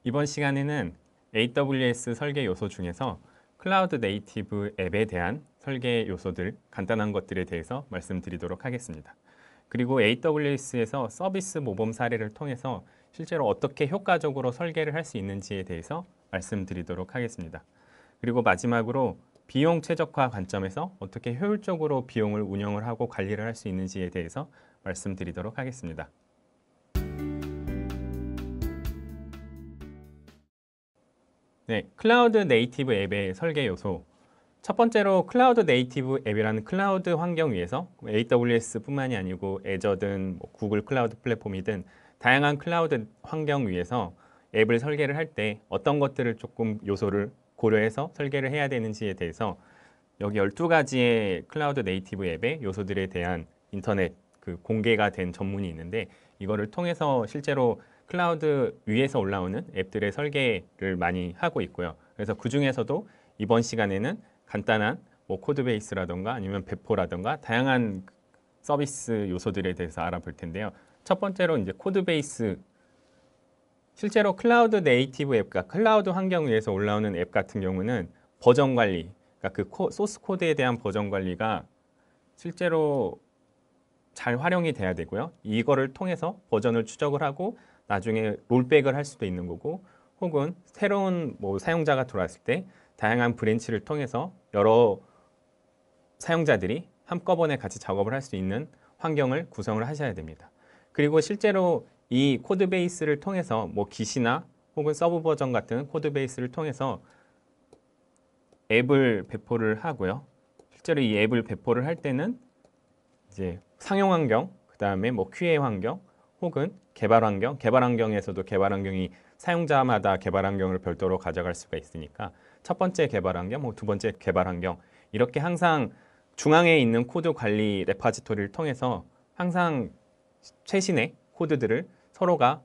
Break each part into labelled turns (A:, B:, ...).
A: 이번 시간에는 AWS 설계 요소 중에서 클라우드 네이티브 앱에 대한 설계 요소들, 간단한 것들에 대해서 말씀드리도록 하겠습니다. 그리고 AWS에서 서비스 모범 사례를 통해서 실제로 어떻게 효과적으로 설계를 할 수 있는지에 대해서 말씀드리도록 하겠습니다. 그리고 마지막으로 비용 최적화 관점에서 어떻게 효율적으로 비용을 운영을 하고 관리를 할 수 있는지에 대해서 말씀드리도록 하겠습니다. 네, 클라우드 네이티브 앱의 설계 요소. 첫 번째로 클라우드 네이티브 앱이라는 클라우드 환경 위에서 AWS뿐만이 아니고 애저든 구글 클라우드 플랫폼이든 다양한 클라우드 환경 위에서 앱을 설계를 할 때 어떤 것들을 조금 요소를 고려해서 설계를 해야 되는지에 대해서 여기 12가지의 클라우드 네이티브 앱의 요소들에 대한 인터넷 공개가 된 전문이 있는데 이거를 통해서 실제로 클라우드 위에서 올라오는 앱들의 설계를 많이 하고 있고요. 그래서 그 중에서도 이번 시간에는 간단한 코드 베이스라던가 아니면 배포라던가 다양한 서비스 요소들에 대해서 알아볼 텐데요. 첫 번째로 이제 코드 베이스. 실제로 클라우드 네이티브 앱과 클라우드 환경 위에서 올라오는 앱 같은 경우는 버전 관리, 그러니까 소스 코드에 대한 버전 관리가 실제로 잘 활용이 돼야 되고요. 이거를 통해서 버전을 추적을 하고 나중에 롤백을 할 수도 있는 거고, 혹은 새로운 사용자가 들어왔을 때 다양한 브랜치를 통해서 여러 사용자들이 한꺼번에 같이 작업을 할 수 있는 환경을 구성을 하셔야 됩니다. 그리고 실제로 이 코드 베이스를 통해서 기시나 혹은 서브 버전 같은 코드 베이스를 통해서 앱을 배포를 하고요. 실제로 이 앱을 배포를 할 때는 이제 상용 환경, 그 다음에 QA 환경, 혹은 개발 환경, 개발 환경에서도 개발 환경이 사용자마다 개발 환경을 별도로 가져갈 수가 있으니까 첫 번째 개발 환경, 두 번째 개발 환경, 이렇게 항상 중앙에 있는 코드 관리 레파지토리를 통해서 항상 최신의 코드들을 서로가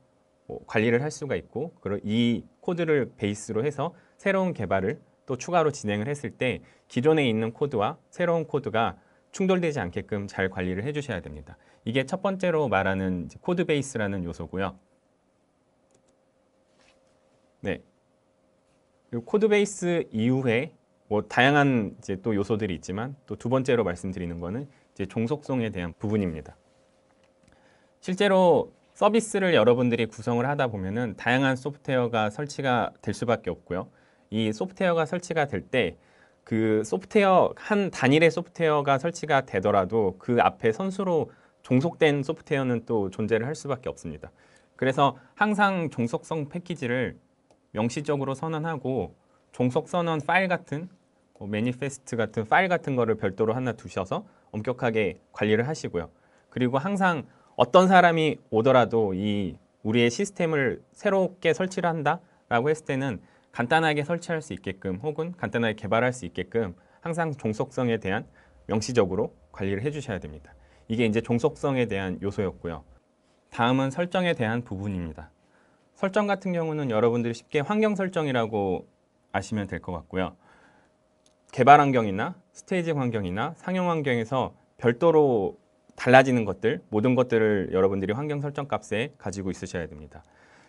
A: 관리를 할 수가 있고, 그리고 이 코드를 베이스로 해서 새로운 개발을 또 추가로 진행을 했을 때 기존에 있는 코드와 새로운 코드가 충돌되지 않게끔 잘 관리를 해주셔야 됩니다. 이게 첫 번째로 말하는 코드 베이스라는 요소고요. 네, 코드 베이스 이후에 다양한 또 요소들이 있지만 또 두 번째로 말씀드리는 거는 종속성에 대한 부분입니다. 실제로 서비스를 여러분들이 구성을 하다 보면은 다양한 소프트웨어가 설치가 될 수밖에 없고요. 이 소프트웨어가 설치가 될 때 그 소프트웨어 한 단일의 소프트웨어가 설치가 되더라도 그 앞에 선수로 종속된 소프트웨어는 또 존재를 할 수밖에 없습니다. 그래서 항상 종속성 패키지를 명시적으로 선언하고 종속 선언 파일 같은 매니페스트 같은 파일 같은 거를 별도로 하나 두셔서 엄격하게 관리를 하시고요. 그리고 항상 어떤 사람이 오더라도 이 우리의 시스템을 새롭게 설치를 한다라고 했을 때는 간단하게 설치할 수 있게끔 혹은 간단하게 개발할 수 있게끔 항상 종속성에 대한 명시적으로 관리를 해주셔야 됩니다. 이게 이제 종속성에 대한 요소였고요. 다음은 설정에 대한 부분입니다. 설정 같은 경우는 여러분들이 쉽게 환경 설정이라고 아시면 될 것 같고요. 개발 환경이나 스테이지 환경이나 상용 환경에서 별도로 달라지는 것들, 모든 것들을 여러분들이 환경 설정 값에 가지고 있으셔야 됩니다.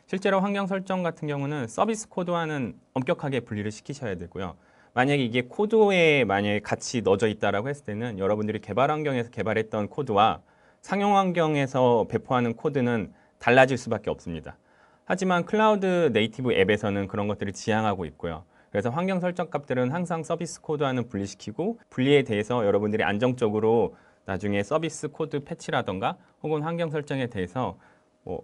A: 실제로 환경 설정 같은 경우는 서비스 코드와는 엄격하게 분리를 시키셔야 되고요. 만약에 이게 코드에 만약에 같이 넣어져 있다라고 했을 때는 여러분들이 개발 환경에서 개발했던 코드와 상용 환경에서 배포하는 코드는 달라질 수밖에 없습니다. 하지만 클라우드 네이티브 앱에서는 그런 것들을 지향하고 있고요. 그래서 환경 설정 값들은 항상 서비스 코드와는 분리시키고, 분리에 대해서 여러분들이 안정적으로 나중에 서비스 코드 패치라던가 혹은 환경 설정에 대해서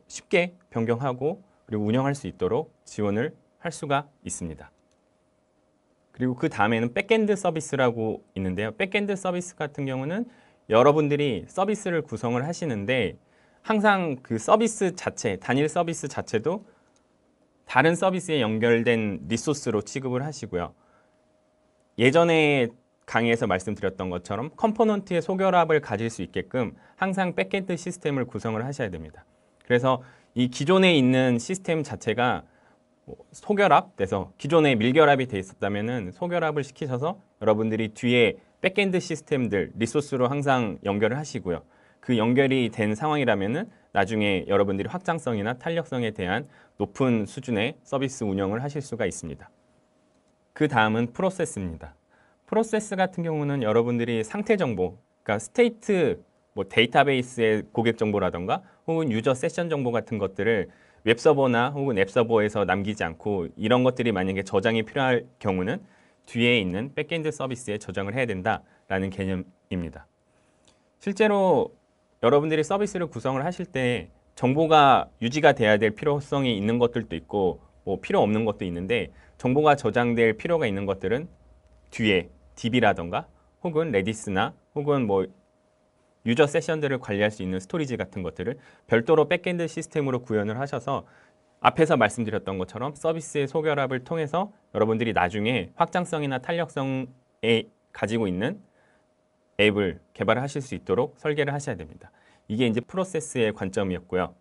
A: 쉽게 변경하고 그리고 운영할 수 있도록 지원을 할 수가 있습니다. 그리고 그 다음에는 백엔드 서비스라고 있는데요. 백엔드 서비스 같은 경우는 여러분들이 서비스를 구성을 하시는데 항상 그 서비스 자체, 단일 서비스 자체도 다른 서비스에 연결된 리소스로 취급을 하시고요. 예전에 강의에서 말씀드렸던 것처럼 컴포넌트의 소결합을 가질 수 있게끔 항상 백엔드 시스템을 구성을 하셔야 됩니다. 그래서 이 기존에 있는 시스템 자체가 소결합돼서 기존에 밀결합이 돼 있었다면은 소결합을 시키셔서 여러분들이 뒤에 백엔드 시스템들 리소스로 항상 연결을 하시고요. 그 연결이 된 상황이라면은 나중에 여러분들이 확장성이나 탄력성에 대한 높은 수준의 서비스 운영을 하실 수가 있습니다. 그 다음은 프로세스입니다. 프로세스 같은 경우는 여러분들이 상태 정보, 그러니까 스테이트, 뭐 데이터베이스의 고객 정보라던가 혹은 유저 세션 정보 같은 것들을 웹서버나 혹은 앱서버에서 남기지 않고 이런 것들이 만약에 저장이 필요할 경우는 뒤에 있는 백엔드 서비스에 저장을 해야 된다라는 개념입니다. 실제로 여러분들이 서비스를 구성을 하실 때 정보가 유지가 돼야 될 필요성이 있는 것들도 있고 뭐 필요 없는 것도 있는데 정보가 저장될 필요가 있는 것들은 뒤에 DB라던가 혹은 레디스나 혹은 뭐 유저 세션들을 관리할 수 있는 스토리지 같은 것들을 별도로 백엔드 시스템으로 구현을 하셔서 앞에서 말씀드렸던 것처럼 서비스의 소결합을 통해서 여러분들이 나중에 확장성이나 탄력성에 가지고 있는 앱을 개발하실 수 있도록 설계를 하셔야 됩니다. 이게 이제 프로세스의 관점이었고요.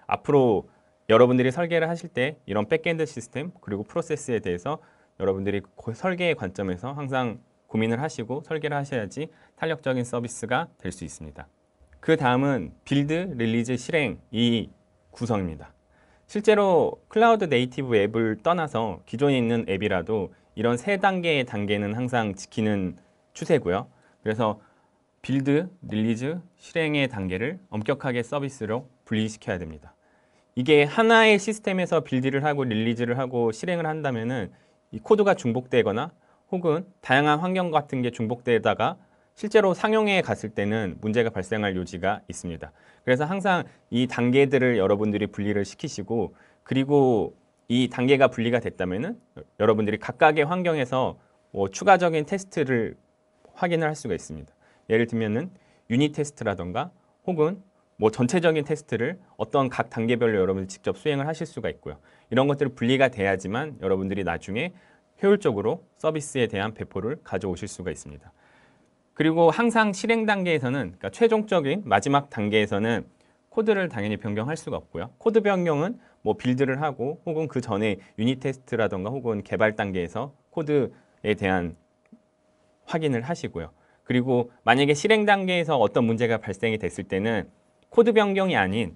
A: 앞으로 여러분들이 설계를 하실 때 이런 백엔드 시스템 그리고 프로세스에 대해서 여러분들이 설계의 관점에서 항상 고민을 하시고 설계를 하셔야지 탄력적인 서비스가 될 수 있습니다. 그 다음은 빌드, 릴리즈, 실행 이 구성입니다. 실제로 클라우드 네이티브 앱을 떠나서 기존에 있는 앱이라도 이런 세 단계의 단계는 항상 지키는 추세고요. 그래서 빌드, 릴리즈, 실행의 단계를 엄격하게 서비스로 분리시켜야 됩니다. 이게 하나의 시스템에서 빌드를 하고 릴리즈를 하고 실행을 한다면은 이 코드가 중복되거나 혹은 다양한 환경 같은 게 중복되다가 실제로 상용에 갔을 때는 문제가 발생할 요지가 있습니다. 그래서 항상 이 단계들을 여러분들이 분리를 시키시고 그리고 이 단계가 분리가 됐다면은 여러분들이 각각의 환경에서 뭐 추가적인 테스트를 확인을 할 수가 있습니다. 예를 들면은 유닛 테스트라던가 혹은 뭐 전체적인 테스트를 어떤 각 단계별로 여러분들이 직접 수행을 하실 수가 있고요. 이런 것들이 분리가 돼야지만 여러분들이 나중에 효율적으로 서비스에 대한 배포를 가져오실 수가 있습니다. 그리고 항상 실행 단계에서는 그러니까 최종적인 마지막 단계에서는 코드를 당연히 변경할 수가 없고요. 코드 변경은 뭐 빌드를 하고 혹은 그 전에 유닛 테스트라던가 혹은 개발 단계에서 코드에 대한 확인을 하시고요. 그리고 만약에 실행 단계에서 어떤 문제가 발생이 됐을 때는 코드 변경이 아닌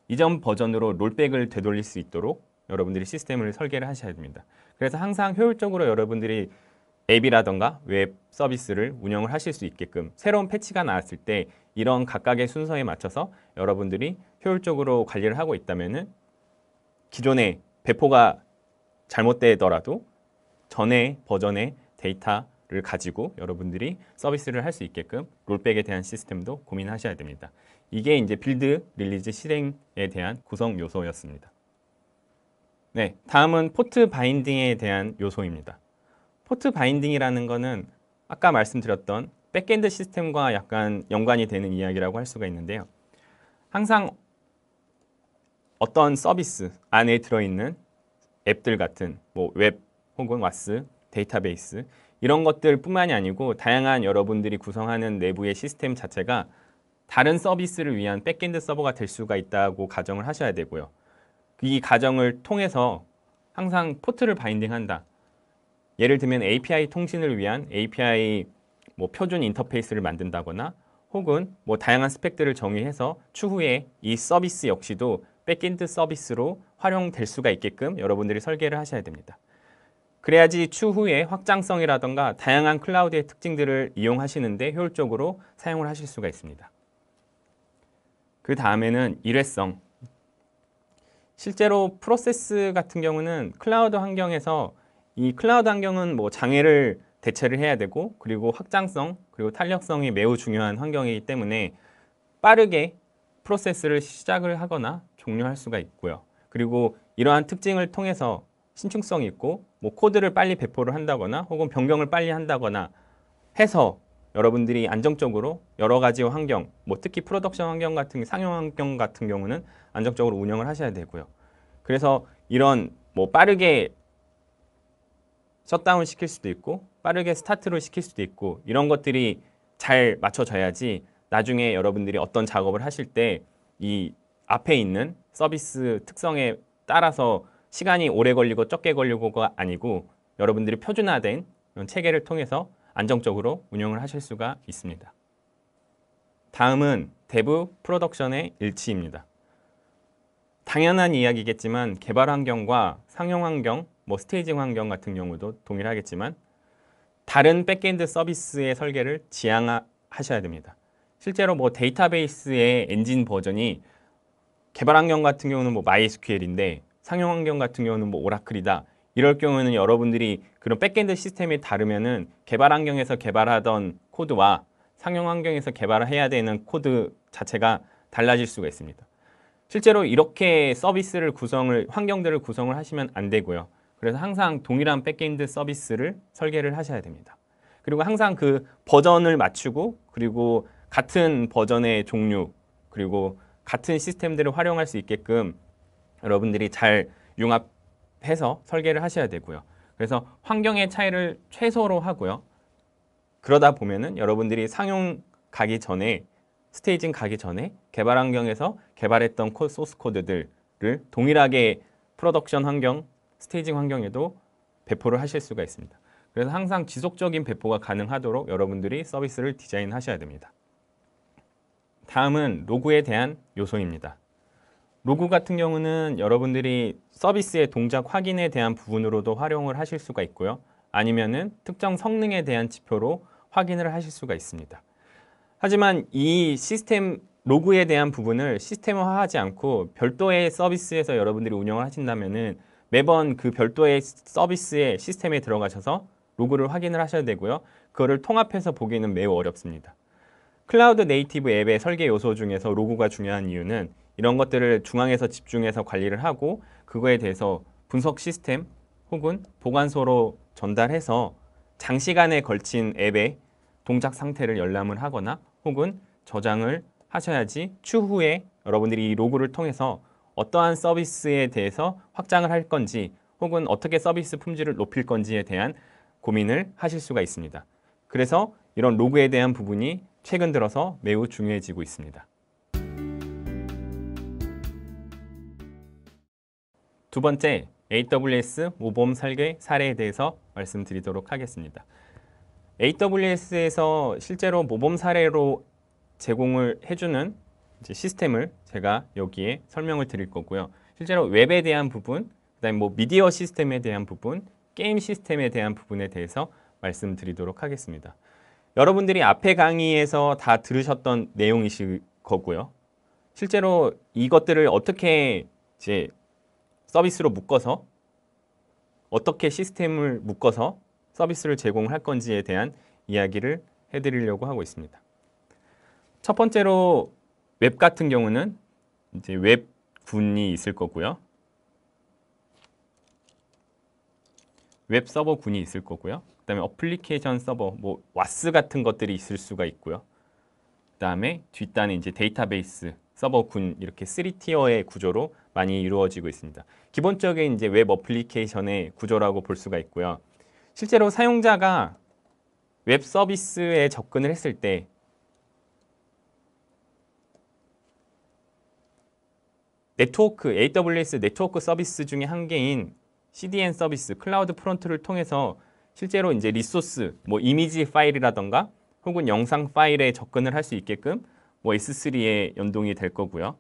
A: 이전 버전으로 롤백을 되돌릴 수 있도록 여러분들이 시스템을 설계를 하셔야 됩니다. 그래서 항상 효율적으로 여러분들이 앱이라던가 웹 서비스를 운영을 하실 수 있게끔 새로운 패치가 나왔을 때 이런 각각의 순서에 맞춰서 여러분들이 효율적으로 관리를 하고 있다면은 기존의 배포가 잘못되더라도 전의 버전의 데이터를 가지고 여러분들이 서비스를 할 수 있게끔 롤백에 대한 시스템도 고민하셔야 됩니다. 이게 이제 빌드, 릴리즈, 실행에 대한 구성 요소였습니다. 네, 다음은 포트 바인딩에 대한 요소입니다. 포트 바인딩이라는 거는 아까 말씀드렸던 백엔드 시스템과 약간 연관이 되는 이야기라고 할 수가 있는데요. 항상 어떤 서비스 안에 들어있는 앱들 같은 뭐 웹 혹은 와스, 데이터베이스 이런 것들 뿐만이 아니고 다양한 여러분들이 구성하는 내부의 시스템 자체가 다른 서비스를 위한 백엔드 서버가 될 수가 있다고 가정을 하셔야 되고요. 이 가정을 통해서 항상 포트를 바인딩한다. 예를 들면 API 통신을 위한 API 뭐 표준 인터페이스를 만든다거나 혹은 뭐 다양한 스펙들을 정의해서 추후에 이 서비스 역시도 백엔드 서비스로 활용될 수가 있게끔 여러분들이 설계를 하셔야 됩니다. 그래야지 추후에 확장성이라던가 다양한 클라우드의 특징들을 이용하시는데 효율적으로 사용을 하실 수가 있습니다. 그 다음에는 일회성. 실제로 프로세스 같은 경우는 클라우드 환경에서 이 클라우드 환경은 뭐 장애를 대체를 해야 되고 그리고 확장성 그리고 탄력성이 매우 중요한 환경이기 때문에 빠르게 프로세스를 시작을 하거나 종료할 수가 있고요. 그리고 이러한 특징을 통해서 신축성이 있고 뭐 코드를 빨리 배포를 한다거나 혹은 변경을 빨리 한다거나 해서 여러분들이 안정적으로 여러 가지 환경, 뭐 특히 프로덕션 환경 같은 상용 환경 같은 경우는 안정적으로 운영을 하셔야 되고요. 그래서 이런 뭐 빠르게 셧다운 시킬 수도 있고 빠르게 스타트를 시킬 수도 있고 이런 것들이 잘 맞춰져야지 나중에 여러분들이 어떤 작업을 하실 때 이 앞에 있는 서비스 특성에 따라서 시간이 오래 걸리고 적게 걸리고가 아니고 여러분들이 표준화된 이런 체계를 통해서 안정적으로 운영을 하실 수가 있습니다. 다음은 데브 프로덕션의 일치입니다. 당연한 이야기겠지만 개발 환경과 상용 환경, 뭐 스테이징 환경 같은 경우도 동일하겠지만 다른 백엔드 서비스의 설계를 지향하셔야 됩니다. 실제로 뭐 데이터베이스의 엔진 버전이 개발 환경 같은 경우는 뭐 MySQL인데 상용 환경 같은 경우는 뭐 오라클이다. 이럴 경우에는 여러분들이 그런 백엔드 시스템이 다르면은 개발 환경에서 개발하던 코드와 상용 환경에서 개발해야 되는 코드 자체가 달라질 수가 있습니다. 실제로 이렇게 서비스를 환경들을 구성을 하시면 안 되고요. 그래서 항상 동일한 백엔드 서비스를 설계를 하셔야 됩니다. 그리고 항상 그 버전을 맞추고 그리고 같은 버전의 종류 그리고 같은 시스템들을 활용할 수 있게끔 여러분들이 잘 융합해서 설계를 하셔야 되고요. 그래서 환경의 차이를 최소로 하고요. 그러다 보면은 여러분들이 상용 가기 전에 스테이징 가기 전에 개발 환경에서 개발했던 소스 코드들을 동일하게 프로덕션 환경, 스테이징 환경에도 배포를 하실 수가 있습니다. 그래서 항상 지속적인 배포가 가능하도록 여러분들이 서비스를 디자인하셔야 됩니다. 다음은 로그에 대한 요소입니다. 로그 같은 경우는 여러분들이 서비스의 동작 확인에 대한 부분으로도 활용을 하실 수가 있고요. 아니면은 특정 성능에 대한 지표로 확인을 하실 수가 있습니다. 하지만 이 시스템 로그에 대한 부분을 시스템화하지 않고 별도의 서비스에서 여러분들이 운영을 하신다면은 매번 그 별도의 서비스의 시스템에 들어가셔서 로그를 확인을 하셔야 되고요. 그거를 통합해서 보기는 매우 어렵습니다. 클라우드 네이티브 앱의 설계 요소 중에서 로그가 중요한 이유는 이런 것들을 중앙에서 집중해서 관리를 하고 그거에 대해서 분석 시스템 혹은 보관소로 전달해서 장시간에 걸친 앱의 동작 상태를 열람을 하거나 혹은 저장을 하셔야지 추후에 여러분들이 이 로그를 통해서 어떠한 서비스에 대해서 확장을 할 건지 혹은 어떻게 서비스 품질을 높일 건지에 대한 고민을 하실 수가 있습니다. 그래서 이런 로그에 대한 부분이 최근 들어서 매우 중요해지고 있습니다. 두 번째, AWS 모범 설계 사례에 대해서 말씀드리도록 하겠습니다. AWS에서 실제로 모범 사례로 제공을 해주는 시스템을 제가 여기에 설명을 드릴 거고요. 실제로 웹에 대한 부분, 그다음에 뭐 미디어 시스템에 대한 부분, 게임 시스템에 대한 부분에 대해서 말씀드리도록 하겠습니다. 여러분들이 앞에 강의에서 다 들으셨던 내용이실 거고요. 실제로 이것들을 어떻게 이제 서비스로 묶어서 어떻게 시스템을 묶어서 서비스를 제공할 건지에 대한 이야기를 해드리려고 하고 있습니다. 첫 번째로 웹 같은 경우는 이제 웹군이 있을 거고요. 웹 서버군이 있을 거고요. 그다음에 어플리케이션 서버, 뭐 와스 같은 것들이 있을 수가 있고요. 그다음에 뒷단에 이제 데이터베이스 서버군 이렇게 3티어의 구조로 많이 이루어지고 있습니다. 기본적인 이제 웹 어플리케이션의 구조라고 볼 수가 있고요. 실제로 사용자가 웹 서비스에 접근을 했을 때 네트워크, AWS 네트워크 서비스 중에 한 개인 CDN 서비스, 클라우드 프론트를 통해서 실제로 이제 리소스, 뭐 이미지 파일이라던가 혹은 영상 파일에 접근을 할 수 있게끔 뭐 S3에 연동이 될 거고요.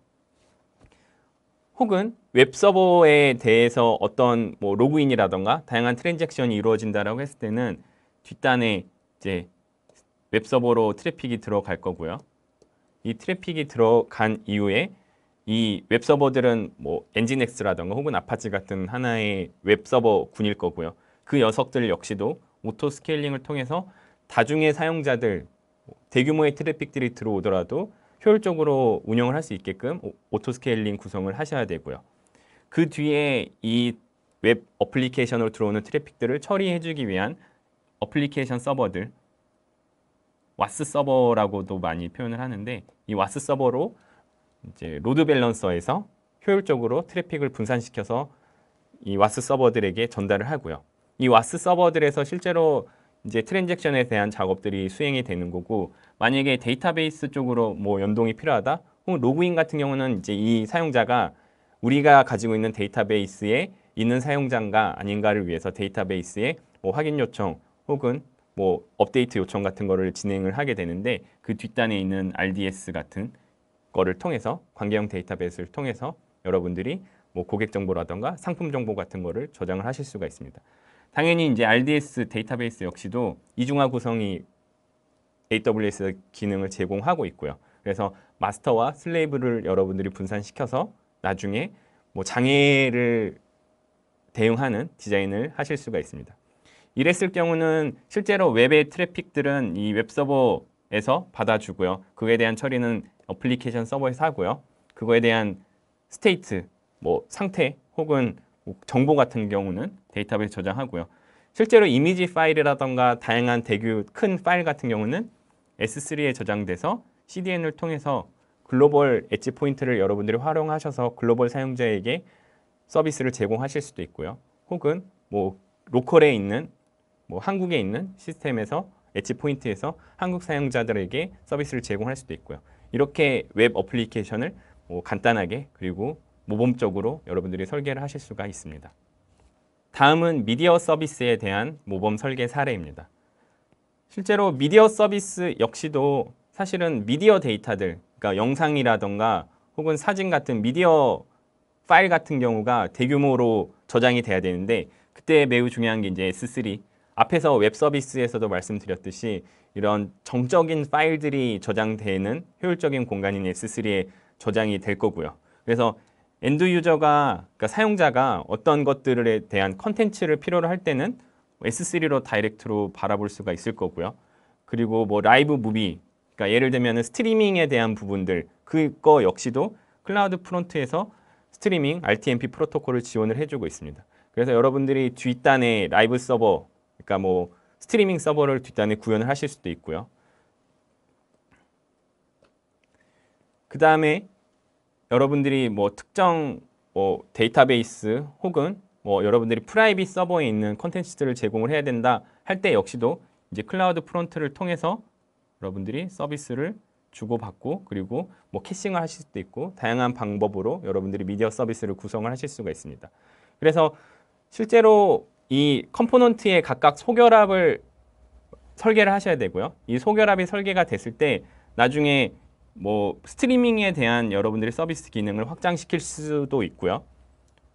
A: 혹은 웹 서버에 대해서 어떤 뭐 로그인이라던가 다양한 트랜잭션이 이루어진다라고 했을 때는 뒷단에 이제 웹 서버로 트래픽이 들어갈 거고요. 이 트래픽이 들어간 이후에 이 웹 서버들은 뭐 엔진엑스라던가 혹은 아파치 같은 하나의 웹 서버 군일 거고요. 그 녀석들 역시도 오토 스케일링을 통해서 다중의 사용자들, 대규모의 트래픽들이 들어오더라도 효율적으로 운영을 할 수 있게끔 오토 스케일링 구성을 하셔야 되고요. 그 뒤에 이 웹 어플리케이션으로 들어오는 트래픽들을 처리해주기 위한 어플리케이션 서버들, 와스 서버라고도 많이 표현을 하는데 이 와스 서버로 이제 로드 밸런서에서 효율적으로 트래픽을 분산시켜서 이 와스 서버들에게 전달을 하고요. 이 와스 서버들에서 실제로 이제 트랜잭션에 대한 작업들이 수행이 되는 거고, 만약에 데이터베이스 쪽으로 뭐 연동이 필요하다, 혹은 로그인 같은 경우는 이제 이 사용자가 우리가 가지고 있는 데이터베이스에 있는 사용자인가 아닌가를 위해서 데이터베이스에 뭐 확인 요청 혹은 뭐 업데이트 요청 같은 거를 진행을 하게 되는데 그 뒷단에 있는 RDS 같은 거를 통해서 관계형 데이터베이스를 통해서 여러분들이 뭐 고객 정보라던가 상품 정보 같은 거를 저장을 하실 수가 있습니다. 당연히 이제 RDS 데이터베이스 역시도 이중화 구성이 AWS 기능을 제공하고 있고요. 그래서 마스터와 슬레이브를 여러분들이 분산시켜서 나중에 뭐 장애를 대응하는 디자인을 하실 수가 있습니다. 이랬을 경우는 실제로 웹의 트래픽들은 이 웹서버에서 받아주고요. 그거에 대한 처리는 어플리케이션 서버에서 하고요. 그거에 대한 스테이트, 뭐 상태 혹은 정보 같은 경우는 데이터베이스 저장하고요. 실제로 이미지 파일이라던가 다양한 대규 큰 파일 같은 경우는 S3에 저장돼서 CDN을 통해서 글로벌 엣지 포인트를 여러분들이 활용하셔서 글로벌 사용자에게 서비스를 제공하실 수도 있고요. 혹은 뭐 로컬에 있는 뭐 한국에 있는 시스템에서 엣지 포인트에서 한국 사용자들에게 서비스를 제공할 수도 있고요. 이렇게 웹 어플리케이션을 뭐 간단하게 그리고 모범적으로 여러분들이 설계를 하실 수가 있습니다. 다음은 미디어 서비스에 대한 모범 설계 사례입니다. 실제로 미디어 서비스 역시도 사실은 미디어 데이터들, 그러니까 영상이라던가 혹은 사진 같은 미디어 파일 같은 경우가 대규모로 저장이 돼야 되는데 그때 매우 중요한 게 이제 S3. 앞에서 웹 서비스에서도 말씀드렸듯이 이런 정적인 파일들이 저장되는 효율적인 공간인 S3에 저장이 될 거고요. 그래서 엔드 유저가, 그러니까 사용자가 어떤 것들에 대한 컨텐츠를 필요로 할 때는 S3로 다이렉트로 바라볼 수가 있을 거고요. 그리고 뭐 라이브 무비, 그러니까 예를 들면 스트리밍에 대한 부분들, 그거 역시도 클라우드 프론트에서 스트리밍 RTMP 프로토콜을 지원을 해주고 있습니다. 그래서 여러분들이 뒷단에 라이브 서버, 그러니까 뭐 스트리밍 서버를 뒷단에 구현을 하실 수도 있고요. 그 다음에 여러분들이 뭐 특정 뭐 데이터베이스 혹은 뭐 여러분들이 프라이빗 서버에 있는 콘텐츠들을 제공을 해야 된다 할 때 역시도 이제 클라우드 프론트를 통해서 여러분들이 서비스를 주고받고 그리고 뭐 캐싱을 하실 수도 있고 다양한 방법으로 여러분들이 미디어 서비스를 구성을 하실 수가 있습니다. 그래서 실제로 이 컴포넌트의 각각 소결합을 설계를 하셔야 되고요. 이 소결합이 설계가 됐을 때 나중에 뭐 스트리밍에 대한 여러분들의 서비스 기능을 확장시킬 수도 있고요.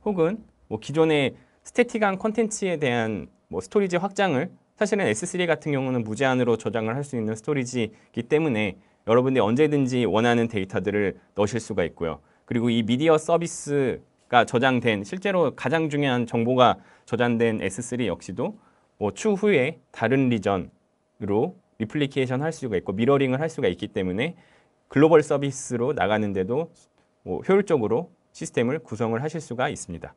A: 혹은 뭐 기존의 스태틱한 콘텐츠에 대한 뭐 스토리지 확장을 사실은 S3 같은 경우는 무제한으로 저장을 할 수 있는 스토리지이기 때문에 여러분들이 언제든지 원하는 데이터들을 넣으실 수가 있고요. 그리고 이 미디어 서비스가 저장된 실제로 가장 중요한 정보가 저장된 S3 역시도 뭐 추후에 다른 리전으로 리플리케이션 할 수가 있고 미러링을 할 수가 있기 때문에 글로벌 서비스로 나가는데도 뭐 효율적으로 시스템을 구성을 하실 수가 있습니다.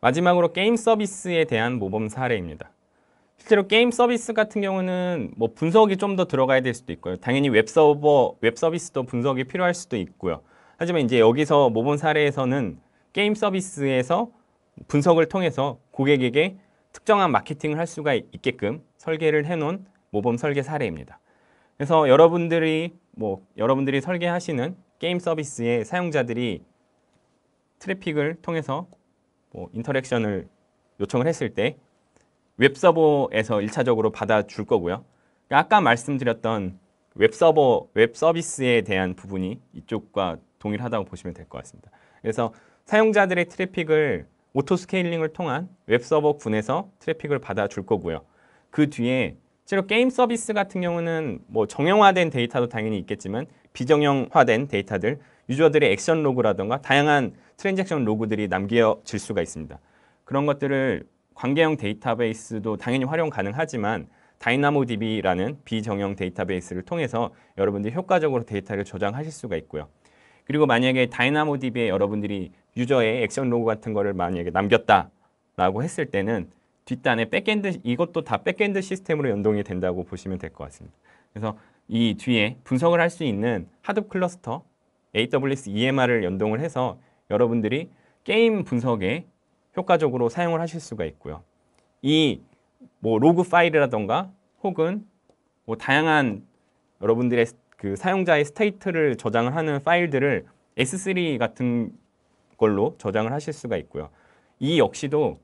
A: 마지막으로 게임 서비스에 대한 모범 사례입니다. 실제로 게임 서비스 같은 경우는 뭐 분석이 좀 더 들어가야 될 수도 있고요. 당연히 웹 서비스도 분석이 필요할 수도 있고요. 하지만 이제 여기서 모범 사례에서는 게임 서비스에서 분석을 통해서 고객에게 특정한 마케팅을 할 수가 있게끔 설계를 해놓은 모범 설계 사례입니다. 그래서 여러분들이 설계하시는 게임 서비스의 사용자들이 트래픽을 통해서 뭐 인터랙션을 요청을 했을 때 웹서버에서 1차적으로 받아줄 거고요. 아까 말씀드렸던 웹 서비스에 대한 부분이 이쪽과 동일하다고 보시면 될 것 같습니다. 그래서 사용자들의 트래픽을 오토 스케일링을 통한 웹서버 군에서 트래픽을 받아줄 거고요. 그 뒤에 실제로 게임 서비스 같은 경우는 뭐 정형화된 데이터도 당연히 있겠지만 비정형화된 데이터들, 유저들의 액션 로그라던가 다양한 트랜잭션 로그들이 남겨질 수가 있습니다. 그런 것들을 관계형 데이터베이스도 당연히 활용 가능하지만 다이나모DB라는 비정형 데이터베이스를 통해서 여러분들이 효과적으로 데이터를 저장하실 수가 있고요. 그리고 만약에 다이나모DB에 여러분들이 유저의 액션 로그 같은 거를 만약에 남겼다라고 했을 때는 뒷단에 백엔드, 이것도 다 백엔드 시스템으로 연동이 된다고 보시면 될 것 같습니다. 그래서 이 뒤에 분석을 할 수 있는 하둡 클러스터, AWS EMR을 연동을 해서 여러분들이 게임 분석에 효과적으로 사용을 하실 수가 있고요. 이 뭐 로그 파일이라던가 혹은 뭐 다양한 여러분들의 그 사용자의 스테이트를 저장을 하는 파일들을 S3 같은 걸로 저장을 하실 수가 있고요. 이 역시도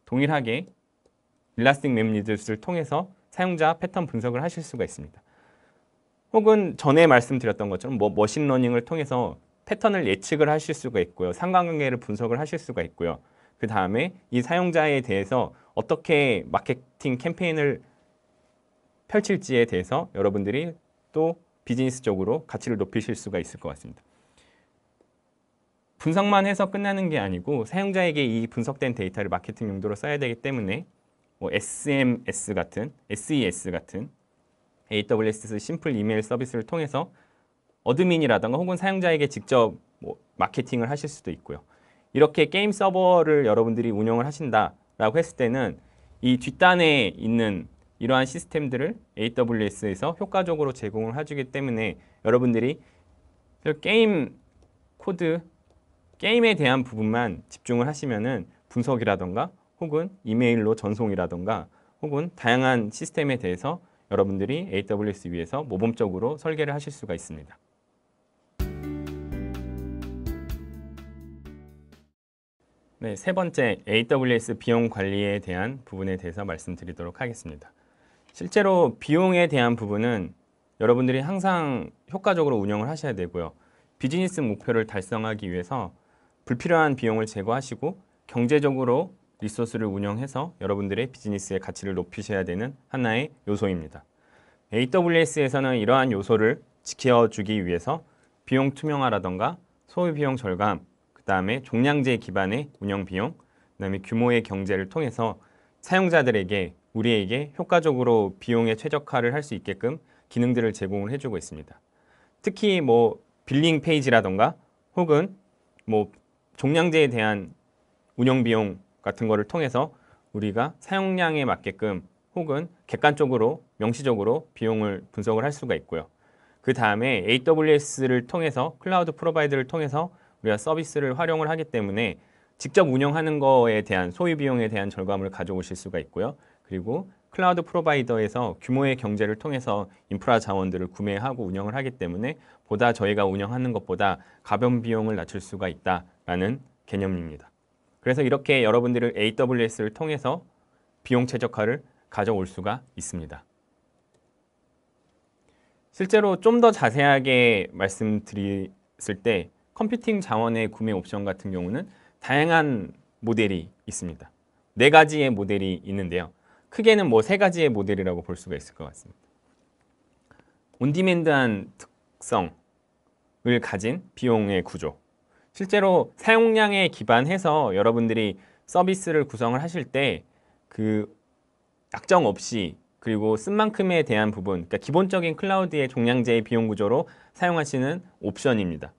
A: 동일하게 일라스틱 맵리드스를 통해서 사용자 패턴 분석을 하실 수가 있습니다. 혹은 전에 말씀드렸던 것처럼 뭐 머신러닝을 통해서 패턴을 예측을 하실 수가 있고요. 상관관계를 분석을 하실 수가 있고요. 그 다음에 이 사용자에 대해서 어떻게 마케팅 캠페인을 펼칠지에 대해서 여러분들이 또 비즈니스적으로 가치를 높이실 수가 있을 것 같습니다. 분석만 해서 끝나는 게 아니고 사용자에게 이 분석된 데이터를 마케팅 용도로 써야 되기 때문에 뭐 SMS 같은, SES 같은 AWS 심플 이메일 서비스를 통해서 어드민이라든가 혹은 사용자에게 직접 뭐 마케팅을 하실 수도 있고요. 이렇게 게임 서버를 여러분들이 운영을 하신다라고 했을 때는 이 뒷단에 있는 이러한 시스템들을 AWS에서 효과적으로 제공을 해주기 때문에 여러분들이 게임 코드, 게임에 대한 부분만 집중을 하시면은 분석이라던가 혹은 이메일로 전송이라던가 혹은 다양한 시스템에 대해서 여러분들이 AWS 위에서 모범적으로 설계를 하실 수가 있습니다. 네, 세 번째 AWS 비용 관리에 대한 부분에 대해서 말씀드리도록 하겠습니다. 실제로 비용에 대한 부분은 여러분들이 항상 효과적으로 운영을 하셔야 되고요. 비즈니스 목표를 달성하기 위해서 불필요한 비용을 제거하시고 경제적으로 리소스를 운영해서 여러분들의 비즈니스의 가치를 높이셔야 되는 하나의 요소입니다. AWS에서는 이러한 요소를 지켜주기 위해서 비용 투명화라던가 소요 비용 절감, 그 다음에 종량제 기반의 운영 비용, 그 다음에 규모의 경제를 통해서 사용자들에게 우리에게 효과적으로 비용의 최적화를 할 수 있게끔 기능들을 제공을 해주고 있습니다. 특히 뭐 빌링 페이지라던가 혹은 뭐 종량제에 대한 운영 비용 같은 거를 통해서 우리가 사용량에 맞게끔 혹은 객관적으로 명시적으로 비용을 분석을 할 수가 있고요. 그 다음에 AWS를 통해서 클라우드 프로바이더를 통해서 우리가 서비스를 활용을 하기 때문에 직접 운영하는 거에 대한 소유 비용에 대한 절감을 가져오실 수가 있고요. 그리고 클라우드 프로바이더에서 규모의 경제를 통해서 인프라 자원들을 구매하고 운영을 하기 때문에 보다 저희가 운영하는 것보다 가변 비용을 낮출 수가 있다라는 개념입니다. 그래서 이렇게 여러분들을 AWS를 통해서 비용 최적화를 가져올 수가 있습니다. 실제로 좀 더 자세하게 말씀드렸을 때 컴퓨팅 자원의 구매 옵션 같은 경우는 다양한 모델이 있습니다. 4가지의 모델이 있는데요. 크게는 뭐 3가지의 모델이라고 볼 수가 있을 것 같습니다. 온디맨드한 특성을 가진 비용의 구조. 실제로 사용량에 기반해서 여러분들이 서비스를 구성을 하실 때 그 약정 없이 그리고 쓴 만큼에 대한 부분, 그러니까 기본적인 클라우드의 종량제의 비용 구조로 사용하시는 옵션입니다.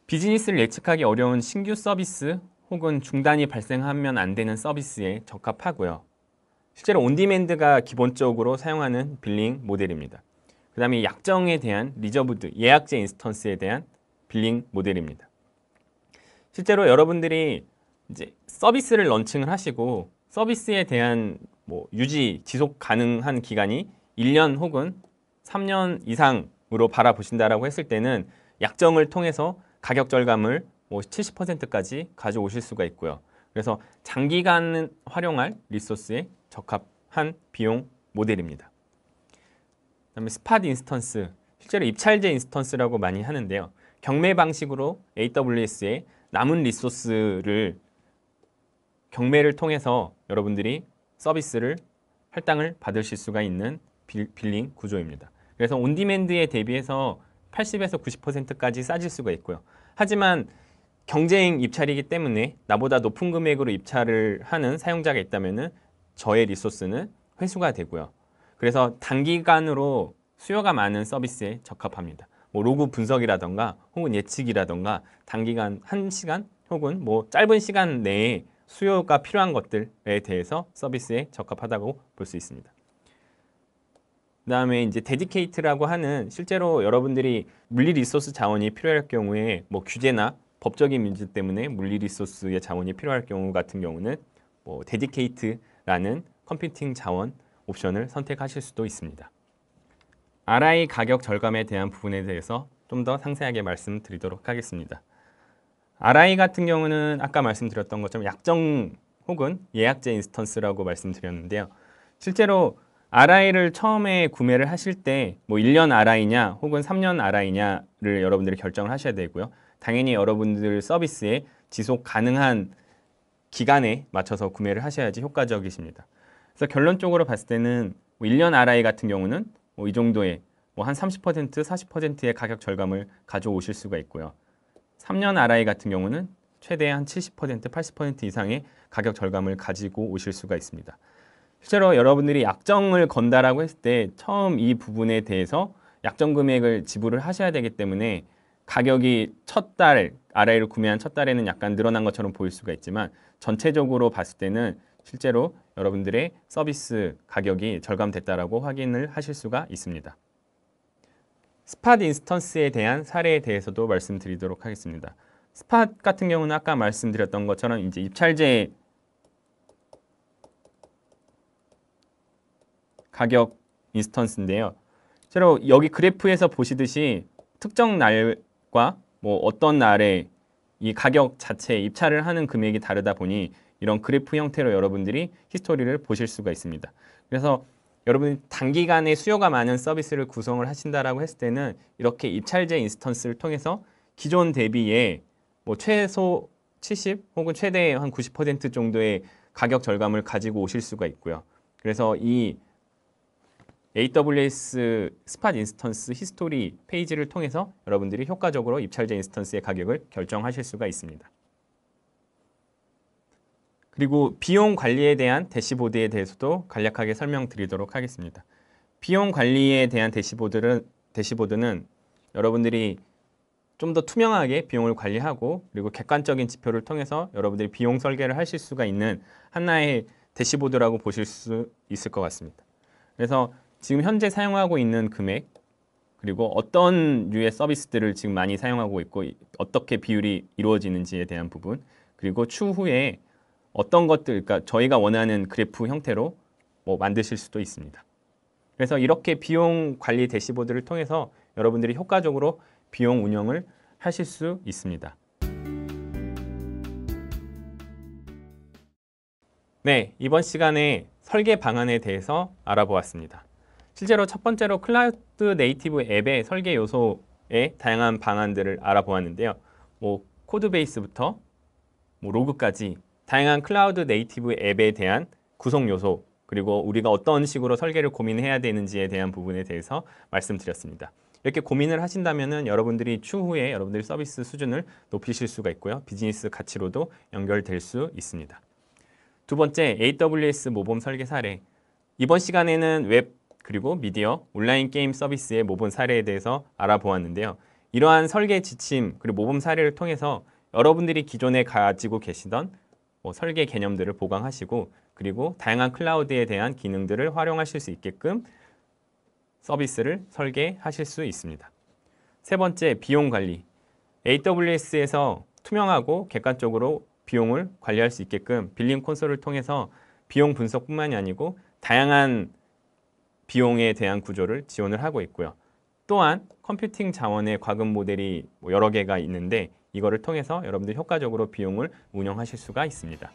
A: 비즈니스를 예측하기 어려운 신규 서비스 혹은 중단이 발생하면 안 되는 서비스에 적합하고요. 실제로 온디맨드가 기본적으로 사용하는 빌링 모델입니다. 그 다음에 약정에 대한 리저브드, 예약제 인스턴스에 대한 빌링 모델입니다. 실제로 여러분들이 이제 서비스를 런칭을 하시고 서비스에 대한 뭐 유지, 지속 가능한 기간이 1년 혹은 3년 이상으로 바라보신다라고 했을 때는 약정을 통해서 가격 절감을 뭐 70%까지 가져오실 수가 있고요. 그래서 장기간 활용할 리소스에 적합한 비용 모델입니다. 그다음에 스팟 인스턴스, 실제로 입찰제 인스턴스라고 많이 하는데요. 경매 방식으로 AWS에 남은 리소스를 경매를 통해서 여러분들이 서비스를 할당을 받으실 수가 있는 빌링 구조입니다. 그래서 온디맨드에 대비해서 80에서 90%까지 싸질 수가 있고요. 하지만 경쟁 입찰이기 때문에 나보다 높은 금액으로 입찰을 하는 사용자가 있다면 저의 리소스는 회수가 되고요. 그래서 단기간으로 수요가 많은 서비스에 적합합니다. 뭐 로그 분석이라던가 혹은 예측이라던가 단기간 1시간 혹은 뭐 짧은 시간 내에 수요가 필요한 것들에 대해서 서비스에 적합하다고 볼 수 있습니다. 그 다음에 이제 데디케이트라고 하는 실제로 여러분들이 물리 리소스 자원이 필요할 경우에 뭐 규제나 법적인 문제 때문에 물리 리소스의 자원이 필요할 경우 같은 경우는 뭐 데디케이트라는 컴퓨팅 자원 옵션을 선택하실 수도 있습니다. RI 가격 절감에 대한 부분에 대해서 좀 더 상세하게 말씀드리도록 하겠습니다. RI 같은 경우는 아까 말씀드렸던 것처럼 약정 혹은 예약제 인스턴스라고 말씀드렸는데요. 실제로 RI를 처음에 구매를 하실 때 뭐 1년 RI냐 혹은 3년 RI냐를 여러분들이 결정을 하셔야 되고요. 당연히 여러분들 서비스에 지속 가능한 기간에 맞춰서 구매를 하셔야지 효과적이십니다. 그래서 결론적으로 봤을 때는 뭐 1년 RI 같은 경우는 뭐 이 정도의 뭐 한 30%, 40%의 가격 절감을 가져오실 수가 있고요. 3년 RI 같은 경우는 최대 한 70%, 80% 이상의 가격 절감을 가지고 오실 수가 있습니다. 실제로 여러분들이 약정을 건다라고 했을 때 처음 이 부분에 대해서 약정 금액을 지불을 하셔야 되기 때문에 가격이 첫 달, RI를 구매한 첫 달에는 약간 늘어난 것처럼 보일 수가 있지만 전체적으로 봤을 때는 실제로 여러분들의 서비스 가격이 절감됐다라고 확인을 하실 수가 있습니다. 스팟 인스턴스에 대한 사례에 대해서도 말씀드리도록 하겠습니다. 스팟 같은 경우는 아까 말씀드렸던 것처럼 이제 입찰제 가격 인스턴스인데요. 실제로 여기 그래프에서 보시듯이 특정 날과 뭐 어떤 날에 이 가격 자체 입찰을 하는 금액이 다르다 보니 이런 그래프 형태로 여러분들이 히스토리를 보실 수가 있습니다. 그래서 여러분이 단기간에 수요가 많은 서비스를 구성을 하신다라고 했을 때는 이렇게 입찰제 인스턴스를 통해서 기존 대비에 뭐 최소 70 혹은 최대 한 90% 정도의 가격 절감을 가지고 오실 수가 있고요. 그래서 이 AWS 스팟 인스턴스 히스토리 페이지를 통해서 여러분들이 효과적으로 입찰제 인스턴스의 가격을 결정하실 수가 있습니다. 그리고 비용 관리에 대한 대시보드에 대해서도 간략하게 설명드리도록 하겠습니다. 비용 관리에 대한 대시보드는 여러분들이 좀 더 투명하게 비용을 관리하고 그리고 객관적인 지표를 통해서 여러분들이 비용 설계를 하실 수가 있는 하나의 대시보드라고 보실 수 있을 것 같습니다. 그래서 지금 현재 사용하고 있는 금액 그리고 어떤 류의 서비스들을 지금 많이 사용하고 있고 어떻게 비율이 이루어지는지에 대한 부분 그리고 추후에 어떤 것들, 그러니까 저희가 원하는 그래프 형태로 뭐 만드실 수도 있습니다. 그래서 이렇게 비용 관리 대시보드를 통해서 여러분들이 효과적으로 비용 운영을 하실 수 있습니다. 네, 이번 시간에 설계 방안에 대해서 알아보았습니다. 실제로 첫 번째로 클라우드 네이티브 앱의 설계 요소의 다양한 방안들을 알아보았는데요. 뭐 코드 베이스부터 뭐 로그까지 다양한 클라우드 네이티브 앱에 대한 구성 요소 그리고 우리가 어떤 식으로 설계를 고민해야 되는지에 대한 부분에 대해서 말씀드렸습니다. 이렇게 고민을 하신다면 여러분들이 추후에 여러분들의 서비스 수준을 높이실 수가 있고요. 비즈니스 가치로도 연결될 수 있습니다. 두 번째, AWS 모범 설계 사례. 이번 시간에는 웹 그리고 미디어, 온라인 게임 서비스의 모범 사례에 대해서 알아보았는데요. 이러한 설계 지침 그리고 모범 사례를 통해서 여러분들이 기존에 가지고 계시던 설계 개념들을 보강하시고 그리고 다양한 클라우드에 대한 기능들을 활용하실 수 있게끔 서비스를 설계하실 수 있습니다. 세 번째, 비용 관리. AWS에서 투명하고 객관적으로 비용을 관리할 수 있게끔 빌링 콘솔을 통해서 비용 분석뿐만이 아니고 다양한 비용에 대한 구조를 지원을 하고 있고요. 또한 컴퓨팅 자원의 과금 모델이 여러 개가 있는데 이거를 통해서 여러분들 효과적으로 비용을 운영하실 수가 있습니다.